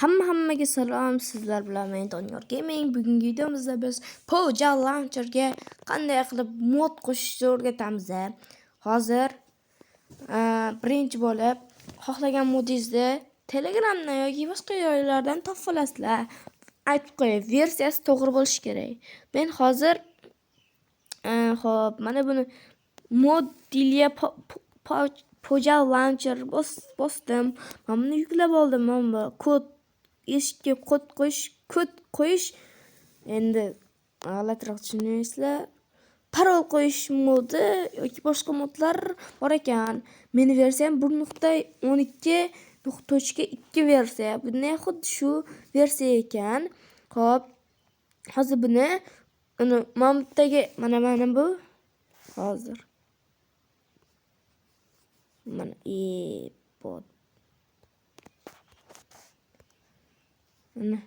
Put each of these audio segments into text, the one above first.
Hammaga salom, sizlar bilan men Doniyor Gaming. Bugungi videomizda biz Poja Launcher'ga qanday qilib mod qo'shishni o'rgatamiz. Hozir birinchi bo'lib xohlagan modingizni Telegramdan yoki boshqa joylardan topib olasizlar. Aytib qo'yay, versiyasi to'g'ri bo'lishi kerak. Men hozir xo'p, mana buni Modelia Poja Launcher bosdim. Mana buni yuklab oldim. Mana kod eshikka kod qo'yish endi g'alatiroq tushunaysizlar. Parol qo'yish modi yoki boshqa modlar bor ekan. Meni versiyam 1.12.2 versiya. Bunday xuddi shu versiya ekan. Xo'p, hozir buni mamdagi mana bu hozir mana pod mana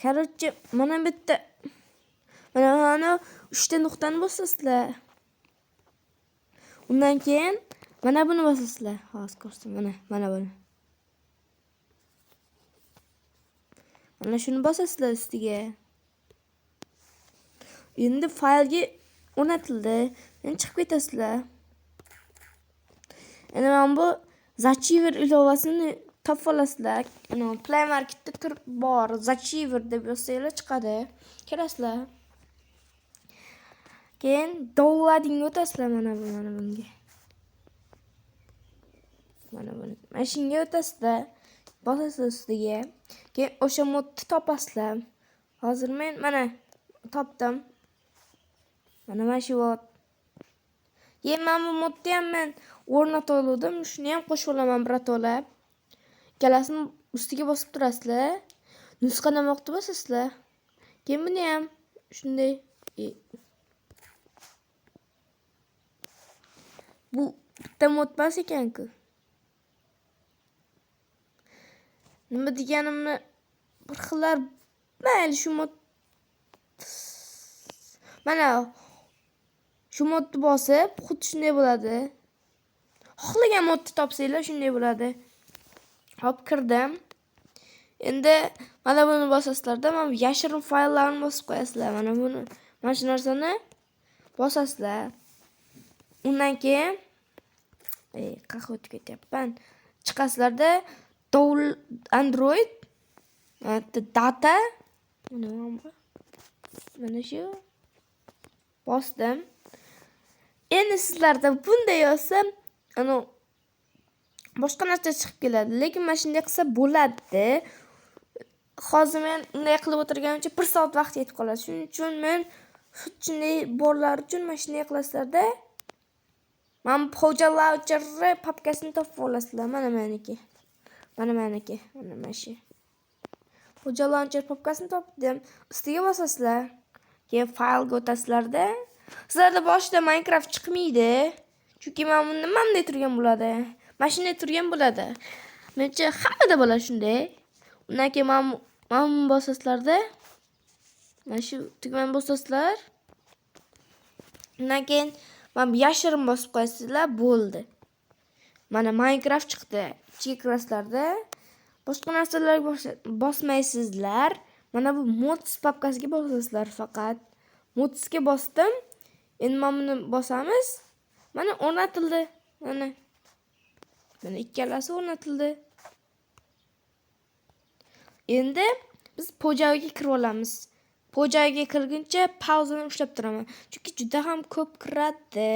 короче mana bitta mana 3 ta nuqtani bosasizlar. Undan keyin mana buni bosasizlar. Hozir ko'rsin, mana buni. Mana shuni bosasizlar ustiga. Endi faylga o'rnatildi. Endi chiqib ketasizlar. Endi mana bu Zachiver ilovasini topib olasizlar. Play Marketda turib bor, Zachiver deb yozsanglar chiqadi. Kelasizlar. Keyin downloadingga o'tasizlar mana bunga. Mana buni. Mashinga o'tasizlar. Bosasizlar ustiga. Keyin o'sha modni topasizlar. Hozir men mana topdim. Mana shu mod. Keyin men bu modni ham men o'rnata oldim. Shuni ham qo'shib olaman birato'lab. Ikkalasini ustiga bosib turasizlar. Nusxa namoqni bosasizlar. Keyin buni ham shunday bu bitta mod emas ekan-ku. Nima deganimni bir xillar mayli shu mod. Mana shu modni bosib xuddi shunday bo'ladi. Xohlagan modni topsanglar shunday bo'ladi. Hop, kirdim. Endi mana buni bosasizlarda, mana bu yashirin fayllarni bosib qo'yasizlar. Mana buni, mana shu narsani bosasizlar. Undan keyin qahva o'tib ketyapman. Chiqasizlarda Android data mana shu bosdim. Endi sizlarda bunday yozsam, boshqa narsa chiqib keladi, lekin mana shunday qilsa bo'ladi. Hozir men unday qilib o'tirganimcha 1 soat vaqt yetib qoladi. Shuning uchun men shunday borlar uchun mana shunday qilasizlarda. Men Poja Launcher papkasini topib olasizlar. Mana meniki. Mana shu. Poja Launcher papkasini topdim. Ustiga bosasizlar. Keyin faylga o'tasizlarda. Sizlarda boshida Minecraft chiqmaydi. Chunki men bunda bunday turgan bo'ladi. Mana shunday turgan bo'ladi. Mencha hammada bo'ladi shunday. Undan keyin men bosasizlarda. Mana shu tugmani bosasizlar. Undan keyin men yashirin bosib qo'yasizlar, bo'ldi. Mana Minecraft chiqdi. Ichki klasslarda boshqa narsalarga bosmaysizlar. Mana bu mods papkasiga bosasizlar faqat. Modsga bosdim. Endi mana buni bosamiz. Mana o'rnatildi. Mana ikkalasi o'rnatildi. Endi biz Pojaga kirib olamiz. Pojaga kirguncha pauzani ushlab turaman. Chunki juda ham ko'p kiradi.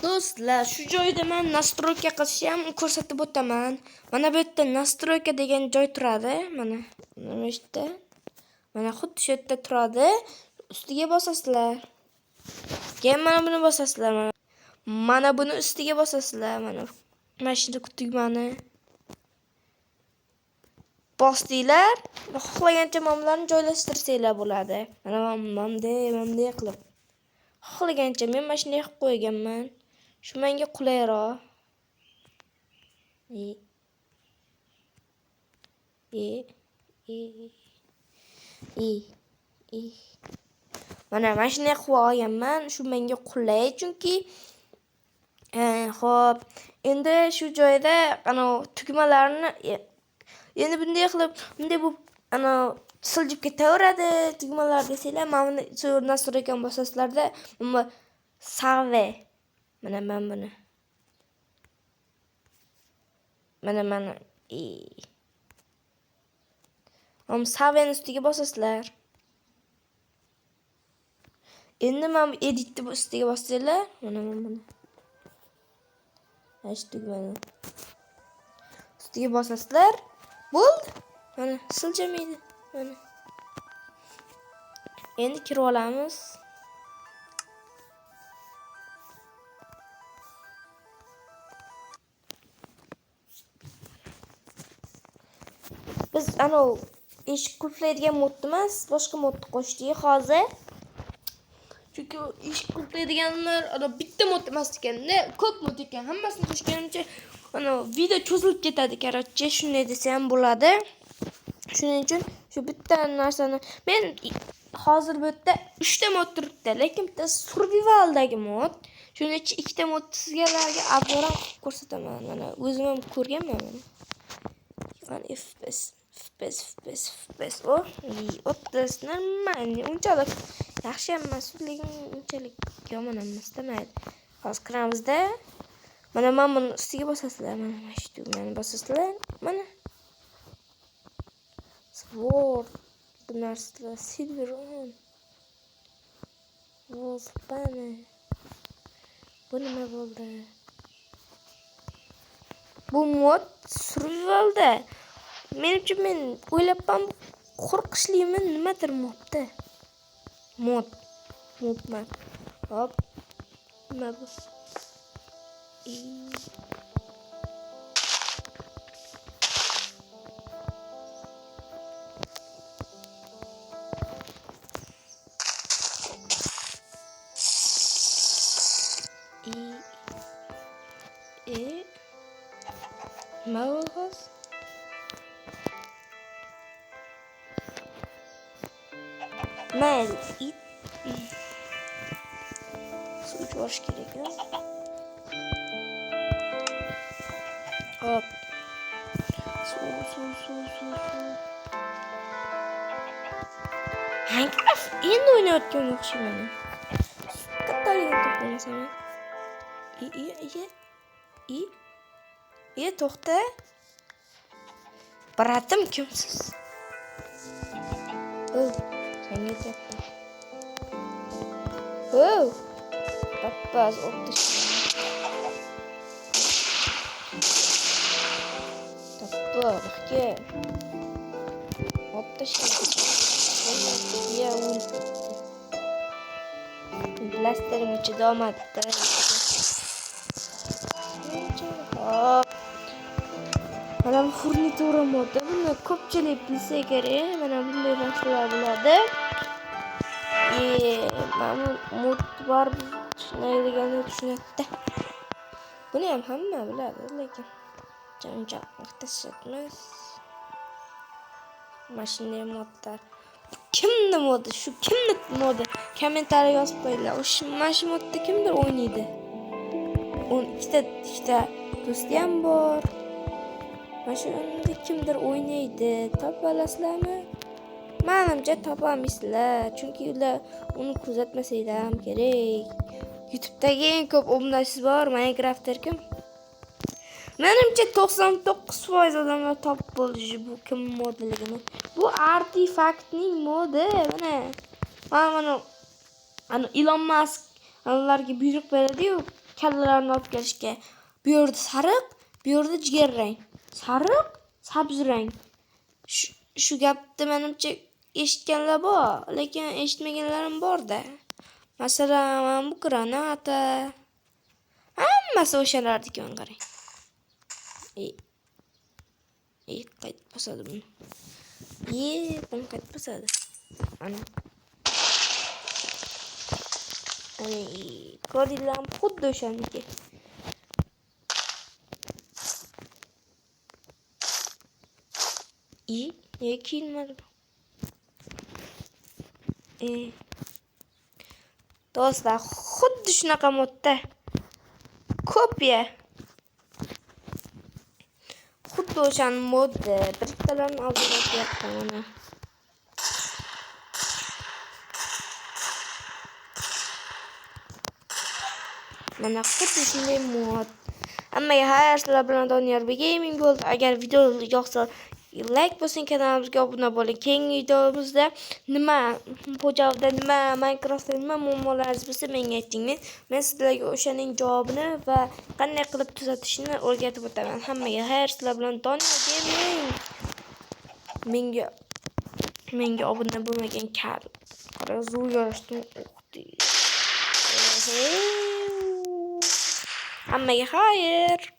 Do'stlar, shu joyda men настройка qilishni ham ko'rsatib o'taman. Mana bu yerda настройка degan joy turadi. Mana bu yerda. Mana xuddi shu yerda turadi. Ustiga bosasizlar. Keyin mana buni bosasizlar. Mana buni ustiga bosasizlar. Mana shuni tugmani bosdinglar, xohlagancha momlarni joylashtirsanglar bo'ladi. Mana bunday qilib. Xohlagancha men mana shunday qilib qo'yganman. Shu menga qulayroq. Mana shunday qilib olganman. Shu menga qulay, chunki Xo'p, endi shu joyda ana tugmalarni endi bunday qilib, bunday bu ana siljib ketaveradi tugmalar desanglar, mana buni shu nasr ekan bosasizlarda, mana save. Mana men buni. Mana saveni ustiga bosasizlar. Endi men editni ustiga bossanglar, mana buni. Tugmani ustiga bosasizlar. Bo'ldi. Mana siljamaydi. Mana. Endi kirib olamiz. Biz ana eshik qulflaydigan modni emas, boshqa modni qo'shdik hozir. Chunki eshik qulflaydiganlar ana bitta mod emas ekanda, ko'p mod ekan. Hammasini qo'shganimcha ana video cho'zilib ketadi, короче, shunday desam bo'ladi. Shuning uchun shu bitta narsani men hozir bu yerda 3 ta mod turibdi, lekin bitta survivaldagi mod. Shuning uchun 2 ta mod sizlarga obzoran ko'rsataman. Mana o'zim ham ko'rganman mana. Mana FPS o. O'ttiz normalniy. Unchalik yaxshi emas, lekin unchalik yomon emas demaydi. Hozir kiramizda. Mana buni ustiga bosasizlar, mana shu tugmani bosasizlar. Mana Sword narsalar silver on. Wolfbane. Bu nima bo'ldi? Bu mod survivalda. Menimcha men o'ylabman, qo'rqishlimi nimadir modda. Modman. Hop. Nima bu? Mavhos. Mayl it. Suv borish kerak ya. Hop. Suv. Minecraft endi o'ynayotgan o'xshayman. Kattaligini to'plamasam. To'xta. Bratim kimsiz? Senga teppa. Tappaz o'ttish. Tappa, baxga. O'ttish. Ya o'ldi. Blastering ichida omadda. Hop. Mana bu furnitura modi. Buni ko'pchilik bilsa kerak. Mana bunday narsalar bo'ladi. Mana mod bor. Shunday degani tushunadi. Buni ham hamma biladi, lekin janjal o'xtashatmas. Mashina modlar. Kimni modi? Shu kimni modi? Kommentariy yozib qo'yinglar. O'sha mashina modda kimdir o'ynaydi? ikkita do'sti ham bor. Mashunda kimdir o'ynaydi. Topa olasizlarmi? Menimcha topamizlar. Chunki ular uni kuzatmasanglar ham kerak. YouTube'dagi eng ko'p obunachisi bor Minecraft'da kim? Menimcha 99% odamlar topib bo'ldi bu kim modligini. Bu artefaktning modi. Mana Elon Musk ularga buyruq beradi-yu, kallalarni olib kelishga. Bu yerda sariq, bu yerda jigarrang. Sariq, sabz rang. Shu gapni menimcha eshitganlar bor, lekin eshitmaganlarim bor-da. Masalan, bu granata. Hammasi o'shalardikan qarang. Qayt bosadi buni. Buni qayt bosadi. Ana. Ko'ringlar, xuddi o'shaniki. Kiyinmadi. Do'stlar, xuddi shunaqa modda Kopya. Xuddi o'shaning moddi. Bittalarni oldinga qo'yapman mana. Mana xuddi shunday mod. Hammaga xayr, sizlar bilan Doniyor Gaming bo'ldi. Agar video yoqsa like bosing, kanalimizga obuna bo'ling. Keyingi videomizda nima Pojavda nima Minecraftda nima muammolaringiz bo'lsa menga ayting. Men sizlarga o'shaning javobini va qanday qilib tuzatishni o'rgatib o'taman. Hammaga xayr, sizlar bilan Doniyor Gaming. Menga obuna bo'lmagan kar. Qara zo'r yorishdim. Hammaga xayr.